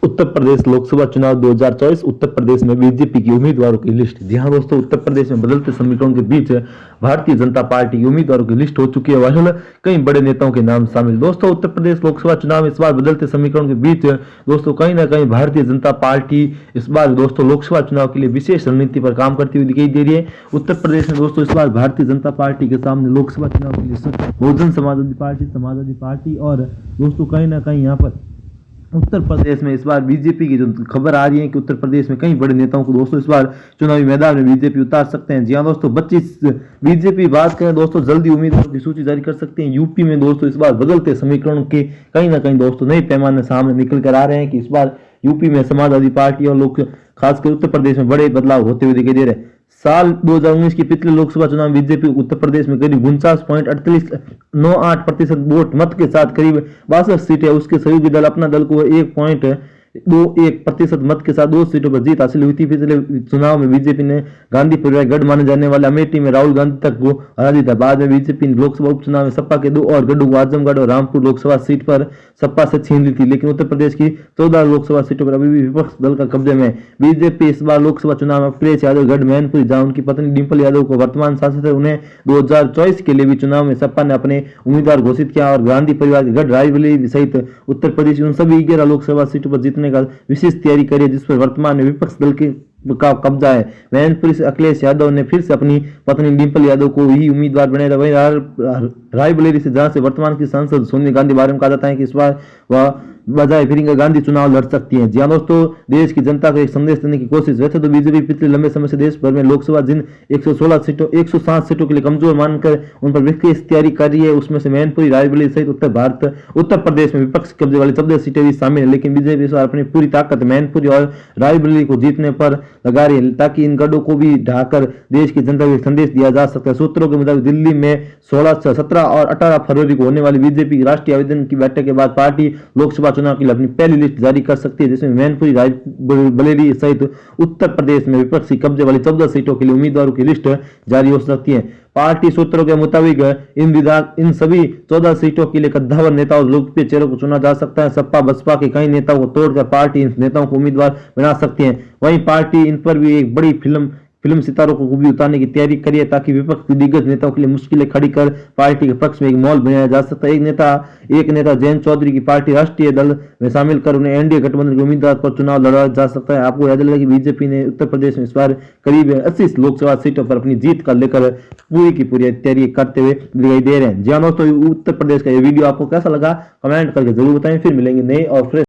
उत्तर प्रदेश लोकसभा चुनाव 2024 उत्तर प्रदेश में बीजेपी की उम्मीदवारों की लिस्ट। जी हां दोस्तों, उत्तर प्रदेश में बदलते समीकरणों के बीच भारतीय जनता पार्टी की उम्मीदवारों की लिस्ट हो चुकी है। वहीं कई बड़े नेताओं के नाम शामिल। दोस्तों, उत्तर प्रदेश लोकसभा चुनाव में इस बार बदलते समीकरणों के बीच दोस्तों कहीं ना कहीं भारतीय जनता पार्टी इस बार दोस्तों लोकसभा चुनाव के लिए विशेष रणनीति पर काम करती हुई दिखाई दे रही है। उत्तर प्रदेश में दोस्तों इस बार भारतीय जनता पार्टी के सामने लोकसभा चुनाव के लिए बहुजन समाजवादी पार्टी और दोस्तों कहीं ना कहीं यहाँ पर उत्तर प्रदेश में इस बार बीजेपी की जो खबर आ रही है कि उत्तर प्रदेश में कई बड़े नेताओं को दोस्तों इस बार चुनावी मैदान में बीजेपी उतार सकते हैं। जी हाँ दोस्तों, 25 बीजेपी बात करें दोस्तों जल्दी उम्मीदवारों की सूची जारी कर सकते हैं। यूपी में दोस्तों इस बार बदलते समीकरणों के कहीं ना कहीं दोस्तों नए पैमाने सामने निकल कर आ रहे हैं कि इस बार यूपी में समाजवादी पार्टी और लोग खासकर उत्तर प्रदेश में बड़े बदलाव होते हुए दिखाई दे रहे हैं। साल 2019 के पिछले लोकसभा चुनाव में बीजेपी उत्तर प्रदेश में करीब 49.98% वोट मत के साथ करीब 62 सीटें, उसके सहयोगी दल अपना दल को 1.21% मत के साथ 2 सीटों पर जीत हासिल हुई थी। पिछले चुनाव में बीजेपी ने गांधी परिवार गढ़ माने जाने वाले अमेठी में राहुल गांधी तक को हरा दिया था। बाद में बीजेपी ने लोकसभा उपचुनाव में सपा के 2 और गढ़ों को आजमगढ़ और रामपुर लोकसभा सीट पर सपा से छीन ली थी, लेकिन उत्तर प्रदेश की 14 लोकसभा सीटों पर अभी भी विपक्ष दल का कब्जे में। बीजेपी इस बार लोकसभा चुनाव में अखिलेश यादव गढ़ मैनपुरी, जहां उनकी पत्नी डिंपल यादव को वर्तमान सांसद है, उन्हें 2024 के लिए भी चुनाव में सपा ने अपने उम्मीदवार घोषित किया और गांधी परिवार के गढ़ रायबरेली सहित उत्तर प्रदेश उन सभी 11 लोकसभा सीटों पर जीतने का विशेष तैयारी करी है, जिस पर वर्तमान में विपक्ष दल का कब्जा है। मैनपुरी से अखिलेश यादव ने फिर से अपनी पत्नी डिंपल यादव को ही उम्मीदवार बनाया था। वहीं रायबरेली से जहां से वर्तमान की सांसद सोनिया गांधी बारे में कहा जाता है कि इस बार वह बजाय प्रियंका गांधी चुनाव लड़ सकती हैं। जी हाँ दोस्तों, देश की जनता को एक संदेश देने की कोशिश। वैसे तो बीजेपी पिछले लंबे समय से देश भर में लोकसभा जिन 160 सीटों के लिए कमजोर मानकर उन पर विशेष तैयारी कर रही है, उसमें से मैनपुरी, रायबरेली सहित उत्तर प्रदेश में विपक्ष कब्जे वाली 14 सीटें भी शामिल है। लेकिन बीजेपी इस बार अपनी पूरी ताकत मैनपुरी और रायबरेली को जीतने पर लगा रही है, ताकि इन गढ़ों को भी ढाकर देश की जनता को एक संदेश दिया जा सकता है। सूत्रों के मुताबिक दिल्ली में 16, 17 और 18 फरवरी को होने वाली बीजेपी की राष्ट्रीय आवेदन की बैठक के बाद पार्टी लोकसभा चुनाव के लिए अपनी पहली लिस्ट जारी कर सकती है, जिसमें मैनपुरी, रायबरेली सहित उत्तर प्रदेश में विपक्षी कब्जे वाली 14 सीटों के लिए उम्मीदवारों की लिस्ट जारी हो सकती है। पार्टी सूत्रों के मुताबिक इन सभी 14 सीटों के लिए कद्दावर नेता और लोकप्रिय चेहरों को चुना जा सकता है। सपा बसपा के कई नेताओं को तोड़कर पार्टी इन नेताओं को उम्मीदवार बना सकती है। वहीं पार्टी इन पर भी एक बड़ी फिल्म सितारों को भी उतारने की तैयारी करी है, ताकि विपक्ष के दिग्गज नेताओं के लिए मुश्किलें खड़ी कर पार्टी के पक्ष में एक माहौल बनाया जा सकता है। एक नेता जयंत चौधरी की पार्टी राष्ट्रीय दल में शामिल कर उन्हें एनडीए गठबंधन के उम्मीदवार पर चुनाव लड़ा जा सकता है। आपको याद लगा कि बीजेपी ने उत्तर प्रदेश में इस बार करीब 80 लोकसभा सीटों पर अपनी जीत का लेकर पूरी की पूरी तैयारी करते हुए दिखाई दे रहे हैं। जी हाँ दोस्तों, उत्तर प्रदेश का ये वीडियो आपको कैसा लगा कमेंट करके जरूर बताएं। फिर मिलेंगे नए और फ्रेश